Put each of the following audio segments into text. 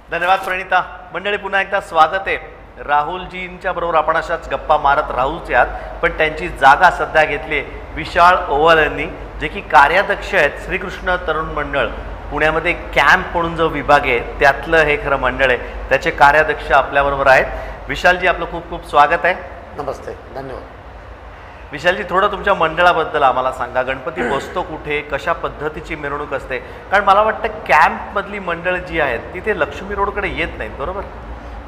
धन्यवाद प्रणिता. मंडळी पुन्हा एकदा स्वागत आहे. राहुलजींच्या बरोबर आपण अशाच गप्पा मारत राहूच यात, पण त्यांची जागा सध्या घेतली विशाल ओवाल यांनी, जे की कार्याध्यक्ष आहेत श्रीकृष्ण तरुण मंडळ पुण्यामध्ये. कॅम्प म्हणून जो विभाग आहे त्यातलं हे खरं मंडळ आहे, त्याचे कार्याध्यक्ष आपल्याबरोबर आहेत. विशालजी, आपलं खूप खूप स्वागत आहे. नमस्ते, धन्यवाद. विशालजी, थोडं तुमच्या मंडळाबद्दल आम्हाला सांगा. गणपती बसतो कुठे, कशा पद्धतीची मिरवणूक असते? कारण मला वाटतं कॅम्पमधली मंडळ जी आहेत तिथे लक्ष्मी रोडकडे येत नाहीत, बरोबर?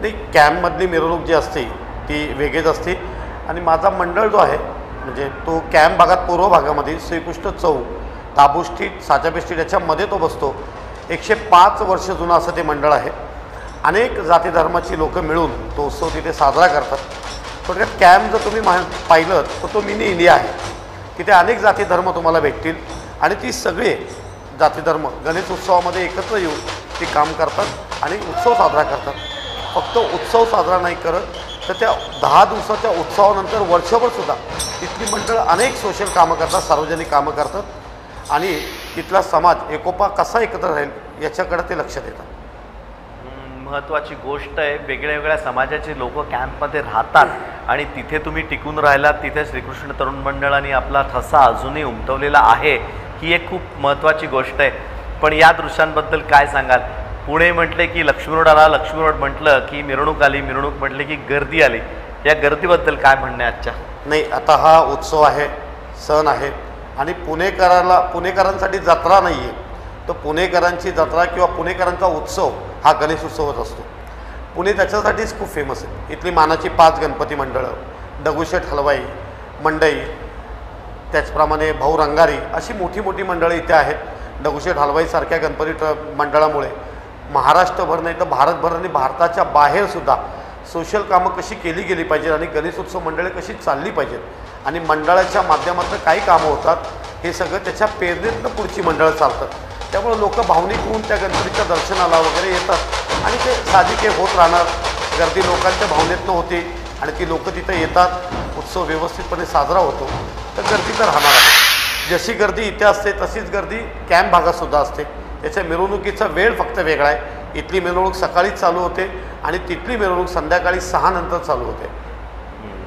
नाही, कॅम्पमधली मिरवणूक जी असते ती वेगळीच असते. आणि माझा मंडळ जो आहे म्हणजे तो कॅम्प भागात पूर्व भागामध्ये श्रीकृष्ण चौक, ताबू स्ट्रीट, साजाबे स्ट्रीट याच्यामध्ये तो बसतो. 105 वर्ष जुनं असं ते मंडळ आहे. अनेक जाती धर्माची लोकं मिळून तो उत्सव तिथे साजरा करतात. थोडक्यात कॅम्प जर तुम्ही पाहिलं तर तो मिनी इंडिया आहे. तिथे अनेक जाती धर्म तुम्हाला भेटतील आणि ती सगळे जाती धर्म गणेश उत्सवामध्ये एकत्र येऊन ती काम करतात आणि उत्सव साजरा करतात. फक्त उत्सव साजरा नाही करत तर त्या 10 दिवसाच्या उत्सवानंतर वर्षभरसुद्धा तिथली मंडळ अनेक सोशल कामं करतात, सार्वजनिक कामं करतात आणि तिथला समाज एकोपा कसा एकत्र राहील याच्याकडे ते लक्ष देतात. महत्त्वाची गोष्ट आहे. वेगळ्या वेगळ्या समाजाचे लोक कॅम्पमध्ये राहतात आणि तिथे तुम्ही टिकून राहिलात. तिथे श्रीकृष्ण तरुण मंडळाने आपला ठसा अजूनही उमटवलेला आहे, ही एक खूप महत्त्वाची गोष्ट आहे. पण या दृश्यांबद्दल काय सांगाल? पुणे म्हटले की लक्ष्मी रोड आला, लक्ष्मी रोड म्हटलं की मिरवणूक आली, मिरवणूक म्हटले की गर्दी आली. या गर्दीबद्दल काय म्हणणे आजच्या? नाही, आता हा उत्सव आहे, सण आहे आणि पुणेकरांसाठी जत्रा नाही आहे. तर पुणेकरांची जत्रा किंवा पुणेकरांचा उत्सव हा गणेश उत्सवच असतो. पुणे त्याच्यासाठीच खूप फेमस आहे. इथली मानाची 5 गणपती मंडळं, दगडूशेठ हलवाई मंडई, त्याचप्रमाणे भाऊ रंगारी अशी मोठी मोठी मंडळं इथे आहेत. दगडूशेठ हलवाईसारख्या गणपती मंडळामुळे महाराष्ट्रभर नाही तर भारतभर आणि भारताच्या बाहेरसुद्धा सोशल कामं कशी केली गेली पाहिजेत आणि गणेशोत्सव मंडळे कशी चालली पाहिजेत आणि मंडळाच्या माध्यमातून काही कामं होतात हे सगळं त्याच्या प्रेरणेतनं पुढची मंडळं चालतात. त्यामुळे लोक भावनिक होऊन त्या गणपतीच्या दर्शनाला वगैरे येतात आणि ते साहजिक होत राहणार. गर्दी लोकांच्या भावनेतनं होते आणि ती लोकं तिथं येतात, उत्सव व्यवस्थितपणे साजरा होतो. तर गर्दी तर राहणार आहे. जशी गर्दी इथे असते तशीच गर्दी कॅम्प भागातसुद्धा असते. त्याच्या मिरवणुकीचा वेळ फक्त वेगळा आहे. इथली मिरवणूक सकाळीच चालू होते आणि तिथली मिरवणूक संध्याकाळी 6 नंतर चालू होते.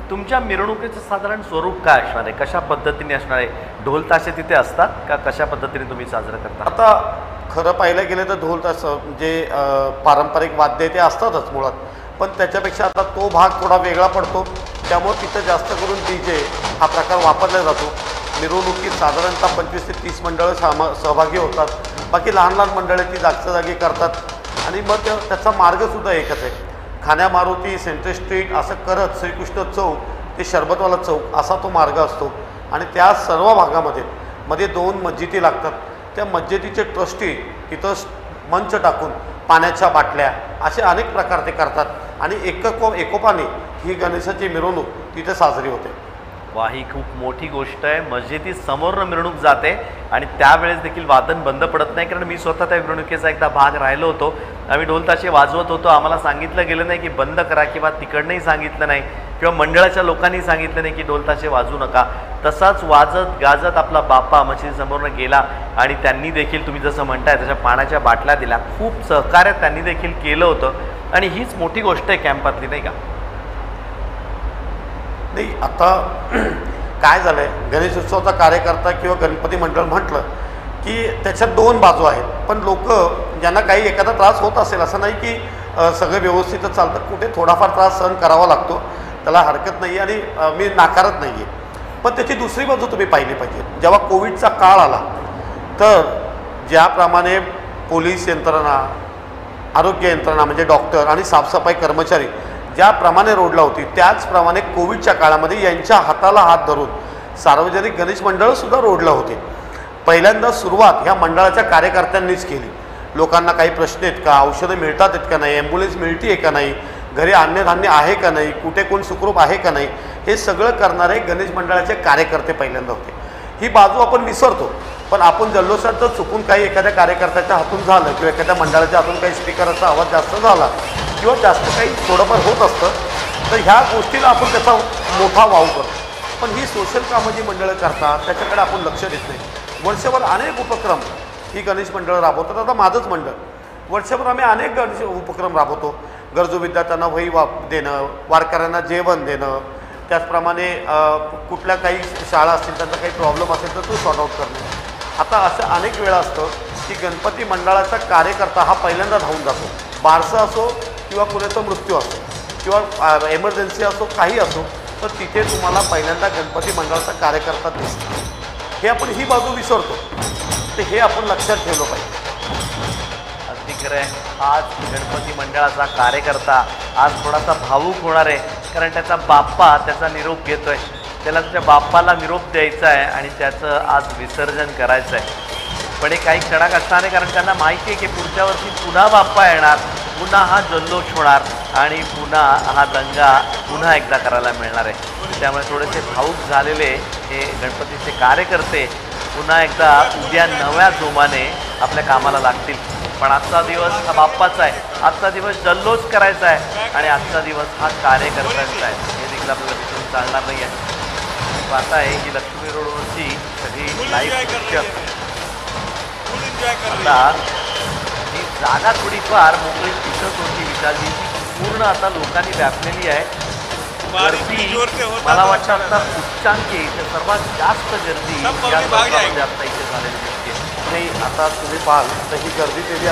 तुमच्या मिरवणुकीचं साधारण स्वरूप काय असणार आहे? कशा पद्धतीने असणार आहे? ढोल ताशे तिथे असतात का? कशा पद्धतीने तुम्ही साजरं करता? आता खरं पाहायला गेलं तर ढोल ताश जे पारंपरिक वाद्य ते असतातच मुळात, पण त्याच्यापेक्षा आता तो भाग थोडा वेगळा पडतो. त्यामुळे तिथं जास्त करून DJ हा प्रकार वापरला जातो. मिरवणुकीत साधारणतः 25 ते 30 मंडळं सहभागी होतात. बाकी लहान लहान मंडळं ती जागच्या जागी करतात आणि मग त्याचा मार्गसुद्धा एकच आहे. खाण्या मारुती, सेंट्रल स्ट्रीट असं करत श्रीकृष्ण चौक ते शरबतवाला चौक असा तो मार्ग असतो आणि त्या सर्व भागामध्ये 2 मस्जिदी लागतात. त्या मस्जिदीचे ट्रस्टी तिथं मंच टाकून पाण्याच्या बाटल्या असे अनेक प्रकार ते करतात आणि एकोपाने ही गणेशाची मिरवणूक तिथे साजरी होते. वा, ही खूप मोठी गोष्ट आहे. मस्जिदी समोरनं मिरवणूक जाते आणि त्यावेळेस देखील वादन बंद पडत नाही. कारण मी स्वतः त्या मिरवणुकीचा एकदा भाग राहिलो होतो. आम्ही ढोल ताशे वाजवत होतो. आम्हाला सांगितलं गेलं नाही की बंद करा किंवा तिकडनंही सांगितलं नाही किंवा मंडळाच्या लोकांनी सांगितलं नाही की ढोल ताशे वाजवू नका. तसाच वाजत गाजत आपला बाप्पा मस्जिदीसमोरनं गेला आणि त्यांनी देखील तुम्ही जसं म्हणताय तशा पाण्याच्या बाटल्या दिल्या. खूप सहकार्य त्यांनी देखील केलं होतं आणि हीच मोठी गोष्ट आहे कॅम्पातली, नाही का? नाही, आता काय झालं आहे, गणेश उत्सवाचा कार्यकर्ता किंवा गणपती मंडळ म्हटलं की त्याच्यात 2 बाजू आहेत. पण लोक ज्यांना काही एखादा त्रास होत असेल, असं नाही की सगळं व्यवस्थितच चालतं. कुठे थोडाफार त्रास सहन करावा लागतो, त्याला हरकत नाही आणि मी नाकारत नाही आहे. पण त्याची दुसरी बाजू तुम्ही पाहिली पाहिजे. जेव्हा कोविडचा काळ आला तर ज्याप्रमाणे पोलीस यंत्रणा, आरोग्य यंत्रणा म्हणजे डॉक्टर आणि साफसफाई कर्मचारी ज्याप्रमाणे रोडला होती, त्याचप्रमाणे कोविडच्या काळामध्ये यांच्या हाताला हात धरून सार्वजनिक गणेश मंडळंसुद्धा रोडला होते. पहिल्यांदा सुरुवात ह्या मंडळाच्या कार्यकर्त्यांनीच केली. लोकांना काही प्रश्न आहेत का, औषधं मिळतात आहेत का नाही, ॲम्ब्युलन्स मिळते आहे का नाही, घरी अन्नधान्य आहे का नाही, कुठे कोण सुखरूप आहे का नाही, हे सगळं करणारे गणेश मंडळाचे कार्यकर्ते पहिल्यांदा होते. ही बाजू आपण विसरतो. पण आपण जल्लोषात जर चुकून काही एखाद्या कार्यकर्त्याच्या हातून झालं किंवा एखाद्या मंडळाच्या हातून काही स्पीकरचा आवाज जास्त झाला किंवा जास्त काही थोडंफार होत असतं तर ह्या गोष्टीला आपण त्याचा मोठा वाव करतो. पण ही सोशल कामं जी मंडळं करतात त्याच्याकडे आपण लक्ष देत नाही. वर्षभर अनेक उपक्रम ही गणेश मंडळं राबवतात. आता माझंच मंडळ वर्षभर आम्ही अनेक उपक्रम राबवतो. गरजू विद्यार्थ्यांना वही देणं, वारकऱ्यांना जेवण देणं, त्याचप्रमाणे कुठल्या काही शाळा असतील त्यांचा काही प्रॉब्लेम असेल तर तो सॉर्ट आऊट करणे. आता असं अनेक वेळा असतं की गणपती मंडळाचा कार्यकर्ता हा पहिल्यांदा धावून जातो. बारसं असो किंवा कुणाचा मृत्यू असो किंवा एमर्जन्सी असो, काही असो, तर तिथे तुम्हाला पहिल्यांदा गणपती मंडळाचा कार्यकर्ता दिसतो. हे आपण ही बाजू विसरतो, तर हे आपण लक्षात ठेवलं पाहिजे. अगदी खरं आहे. आज गणपती मंडळाचा कार्यकर्ता आज थोडासा भावूक होणार आहे, कारण त्याचा बाप्पा त्याचा निरोप घेतोय. त्याला त्याच्या बाप्पाला निरोप द्यायचा आहे आणि त्याचं आज विसर्जन करायचं आहे. पण हे काही क्षणाक असणार आहे, कारण त्यांना माहिती आहे की पुढच्या वर्षी पुन्हा बाप्पा येणार, पुन्हा हा जल्लोष होणार आणि पुन्हा हा दंगा पुन्हा एकदा करायला मिळणार आहे. त्यामुळे थोडेसे भावूक झालेले हे गणपतीचे कार्यकर्ते पुन्हा एकदा उद्या नव्या जोमाने आपल्या कामाला लागतील. पण आजचा दिवस हा बाप्पाचा आहे, आजचा दिवस जल्लोष करायचा आहे आणि आजचा दिवस हा कार्यकर्त्यांचा आहे. हे देखील आपल्याला विसरून चालणार नाही आहे. पाहता आहे की लक्ष्मी रोडवरची सगळी लाईव्ह दृश्य आता ही जागा थोडीफार मोकळी दिसत होती विशालजी, पूर्ण आता लोकांनी व्यापलेली आहे. गर्दी मला वाटतं आता उच्चांकी इथे सर्वात जास्त गर्दी या चौकामध्ये आता इथे झालेली दिसते. नाही, आता तुम्ही पाहाल तर ही गर्दी त्याची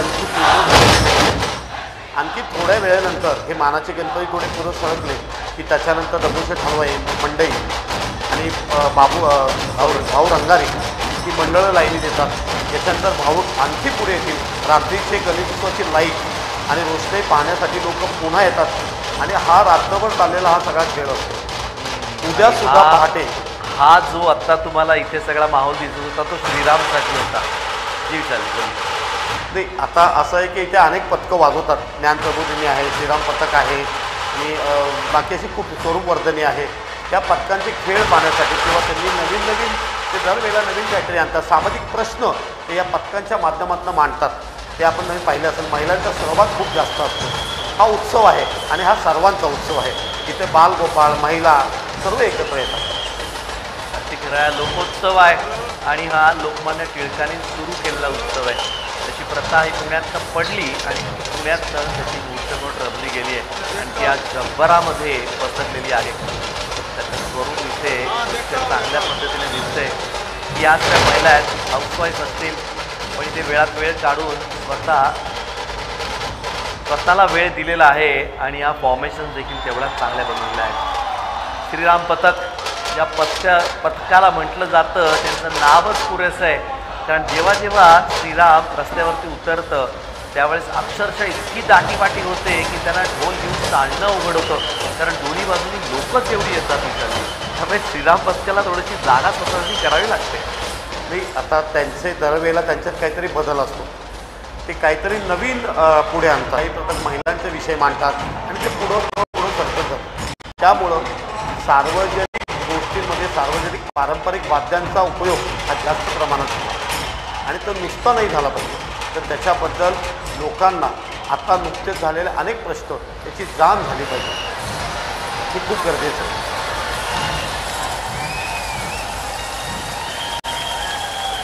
आणखी थोड्या वेळेनंतर हे मानाचे गणपती थोडे पुढं सरकले की त्याच्यानंतर दगडूशेठ हलवाई मंडई आणि भाऊ रंगारी ही मंडळं लाईनी देतात. याच्यानंतर भाऊ आणखी पुढे येतील. रात्रीचे गणेशोत्सवाची लाईट आणि रोषणाई पाहण्यासाठी लोक पुन्हा येतात आणि हा रात्रभर चाललेला हा सगळा खेळ असतो. उद्या सुद्धा पहाटे हा जो आत्ता तुम्हाला इथे सगळा माहोल दिसत होता तो श्रीरामसाठी होता. जी विचारली नाही, आता असं आहे की इथे अनेक पथकं वाजवतात. ज्ञान प्रबोधिनी आहे, श्रीराम पथक आहे आणि बाकी अशी खूप स्वरूपवर्धनी आहे. त्या पथकांचे खेळ पाहण्यासाठी किंवा त्यांनी नवीन नवीन ते दरवेळेला नवीन काहीतरी आणतात. सामाजिक प्रश्न ते या पथकांच्या माध्यमातून मांडतात. ते आपण नवीन पाहिलं असेल. महिलांचा सहभाग खूप जास्त असतो. हा उत्सव आहे आणि हा सर्वांचा उत्सव आहे. इथे बालगोपाळ, महिला सर्व एकत्र येतात. लोकोत्सव आहे आणि हा लोकमान्य टिळकांनी सुरू केलेला उत्सव आहे. त्याची प्रथा ही पुण्यात पडली आणि पुण्यात त्याची मूर्तपण रमली गेली आहे आणि ती आज जगभरामध्ये पसरलेली आहे. त्याचं स्वरूप इथे चांगल्या पद्धतीने दिसतंय की आज त्या महिला आहेत, हाऊसवाईफ असतील, पण इथे वेळात वेळ काढून स्वतःला वेळ दिलेला आहे आणि या फॉर्मेशन देखील तेवढ्याच चांगल्या बनवलेल्या आहेत. श्रीराम पथक या पथकाला म्हटलं जातं, त्यांचं नावच पुरेसं आहे. कारण जेव्हा जेव्हा श्रीराम रस्त्यावरती उतरतं त्यावेळेस अक्षरशः इतकी दाटीवाटी होते की त्यांना ढोल घेऊन चालणं अवघड होतं, कारण दोन्ही बाजूनी लोकच एवढी येतात इकडे. त्यामुळे श्रीराम पथकाला थोडीशी जागा स्वतःची करावी लागते. नाही, आता त्यांचे दरवेळेला त्यांच्यात काहीतरी बदल असतो. ते काहीतरी नवीन पुढे आणतात. काही प्रत्येक महिलांचे विषय मांडतात आणि ते पुढं सरकत जातात. त्यामुळं सार्वजनिक गोष्टींमध्ये सार्वजनिक पारंपरिक वाद्यांचा उपयोग हा जास्त प्रमाणात होतो आणि तो नुसता नाही झाला पाहिजे. तर त्याच्याबद्दल लोकांना आता नुकतेच झालेले अनेक प्रश्न याची जाण झाली पाहिजे. हे खूप गरजेचं आहे.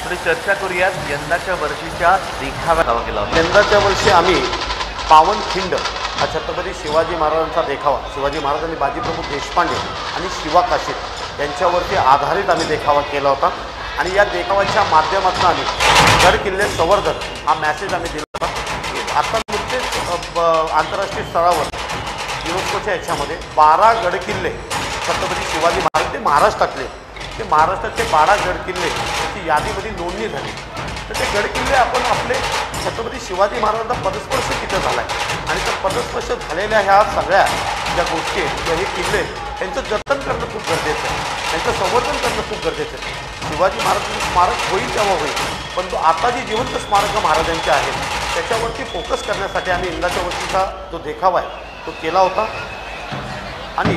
थोडी चर्चा करूयात यंदाच्या वर्षीच्या देखाव्याचा केला होता. यंदाच्या वर्षी आम्ही पावनखिंड हा छत्रपती शिवाजी महाराजांचा देखावा, शिवाजी महाराजांनी बाजीप्रभू देशपांडे आणि शिवा काशीद यांच्यावरती आधारित आम्ही देखावा केला होता आणि या देखाव्याच्या माध्यमातून आम्ही गड किल्ले संवर्धन हा मॅसेज आम्ही दिला होता. आता नुकतेच आंतरराष्ट्रीय स्तरावर युनेस्कोच्या ह्याच्यामध्ये 12 गड किल्ले छत्रपती शिवाजी महाराज ते महाराष्ट्रातले ते महाराष्ट्राचे 12 गड किल्ले त्याची यादीमध्ये नोंदणी झाली. तर ते गड किल्ले आपण आपले छत्रपती शिवाजी महाराजांचा पदस्पर्श तिथं झाला आहे आणि त्या पदस्पर्श झालेल्या ह्या सगळ्या ज्या गोष्टी आहेत किंवा हे किल्ले यांचं जतन करणं खूप गरजेचं आहे, त्यांचं संवर्धन करणं खूप गरजेचं आहे. शिवाजी महाराजांचं स्मारक होईल तेव्हा होईल, पण तो आता जी जिवंत स्मारकं महाराजांची आहेत त्याच्यावरती फोकस करण्यासाठी आम्ही यंदाच्या वर्षीचा जो देखावा आहे तो केला होता आणि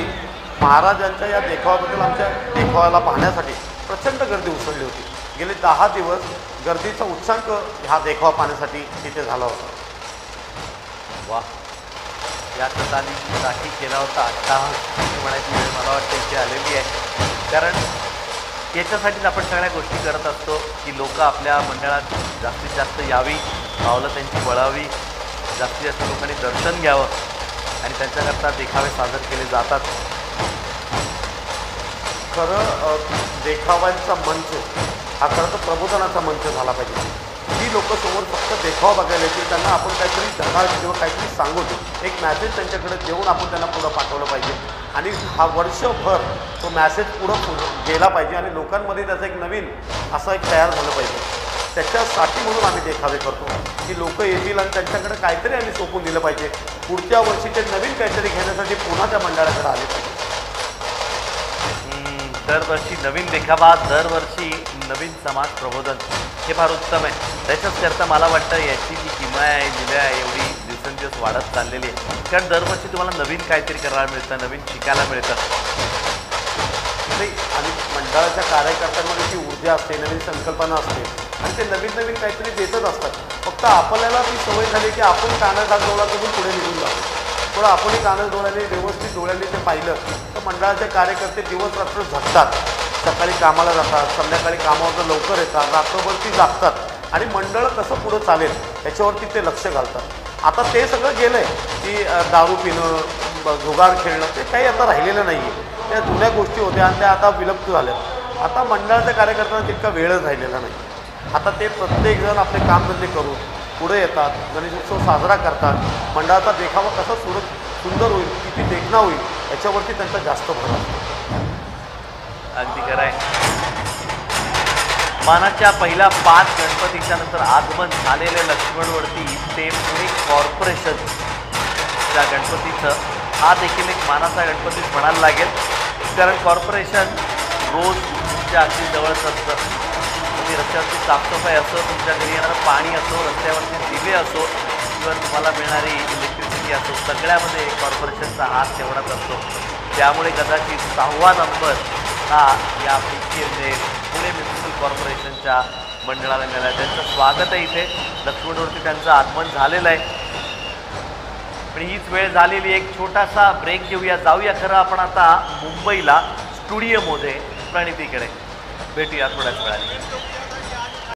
महाराजांच्या या देखाव्याबद्दल आमच्या देखाव्याला पाहण्यासाठी प्रचंड गर्दी उसळली होती. गेले 10 दिवस गर्दीचा उच्चांक हा देखावा पाहण्यासाठी तिथे झाला होता. वा, या कथांसाठी केला होता अट्टाहास म्हणायची वेळ मला वाटतं इथे आलेली आहे. कारण याच्यासाठीच आपण सगळ्या गोष्टी करत असतो की लोक आपल्या मंडळात जास्तीत जास्त यावी, पावलं त्यांची वळावी जास्तीत जास्त लोकांनी दर्शन घ्यावं आणि त्यांच्याकरता देखावे सादर केले जातात. खरं देखाव्यांचा मंच हा खरं तर प्रबोधनाचा मंच झाला पाहिजे. जी लोक समोर फक्त देखावा बघायला येतील त्यांना आपण काहीतरी धडा किंवा काहीतरी सांगू देऊ, एक मॅसेज त्यांच्याकडे देऊन आपण त्यांना पुढं पाठवलं पाहिजे आणि हा वर्षभर तो मॅसेज पुढं गेला पाहिजे आणि लोकांमध्ये त्याचं एक नवीन असं एक तयार झालं पाहिजे. त्याच्यासाठी म्हणून आम्ही देखावे करतो की लोक येतील आणि त्यांच्याकडे काहीतरी आम्ही सोपून दिलं पाहिजे. पुढच्या वर्षी ते नवीन काहीतरी घेण्यासाठी पुन्हा त्या मंडळाकडे आले पाहिजे. दरवर्षी नवीन देखावा, दरवर्षी नवीन समाज प्रबोधन, हे फार उत्तम आहे. त्याच्याचकरता मला वाटतं याची जी किंमत आहे दिल्या आहे एवढी दिवसेंदिवस वाढत चाललेली आहे. कारण दरवर्षी तुम्हाला नवीन काहीतरी करायला मिळतं, नवीन शिकायला मिळतं. नाही आणि मंडळाच्या कार्यकर्त्यांमध्ये जी ऊर्जा असते, नवीन संकल्पना असते आणि ते नवीन नवीन काहीतरी देतच असतात. फक्त आपल्याला ती सवय झाली की आपण कानाचा डोळा करून पुढे निघून जातो. थोडं आपणही कानात डोळ्याने व्यवस्थित डोळ्याने ते पाहिलं तर मंडळाचे कार्यकर्ते दिवस रात्र झटतात. सकाळी कामाला जातात, संध्याकाळी कामावर लवकर येतात, रात्रभरती जागतात आणि मंडळ कसं पुढं चालेल याच्यावरती ते लक्ष घालतात. आता ते सगळं गेलं आहे की दारू पिणं, जुगार खेळणं ते काही आता राहिलेलं नाही आहे. त्या जुन्या गोष्टी होत्या आणि त्या आता विलुप्त झाल्या. आता मंडळाच्या कार्यकर्त्यांना तितका वेळच राहिलेला नाही. आता ते प्रत्येकजण आपले कामधंदे करून पुढे येतात, गणेशोत्सव साजरा करतात. मंडळाचा देखावा कसा सुंदर होईल, किती देखणा होईल याच्यावरती त्यांचा जास्त भर असतो. अगदी खरं आहे. मानाच्या पहिल्या 5 गणपतीच्या नंतर आगमन झालेले लक्ष्मणवरती ते पुणे कॉर्पोरेशनच्या गणपतीचं हा देखील एक मानाचा गणपतीच म्हणायला लागेल. कारण कॉर्पोरेशन रोज तुमच्या अगदी जवळच असतं. तुम्ही रस्त्यावरची साफसफाई असो, तुमच्या घरी येणारं पाणी असो, रस्त्यावरचे दिवे असो किंवा तुम्हाला मिळणारी इलेक्ट्रिसिटी असो, सगळ्यामध्ये कॉर्पोरेशनचा हात तेवढाच असतो. त्यामुळे कदाचित 6वा नंबर हा यापैकी म्हणजे पुणे म्युन्सिपल कॉर्पोरेशनच्या मंडळाला मिळाला. त्यांचं स्वागत आहे इथे. लक्ष्मणवरती त्यांचं आगमन झालेलं आहे. पण हीच वेळ झालेली. एक छोटासा ब्रेक घेऊया, जाऊया खरं आपण आता मुंबईला स्टुडिओमध्ये प्रणितीकडे. भेटूया थोड्याच वेळाने.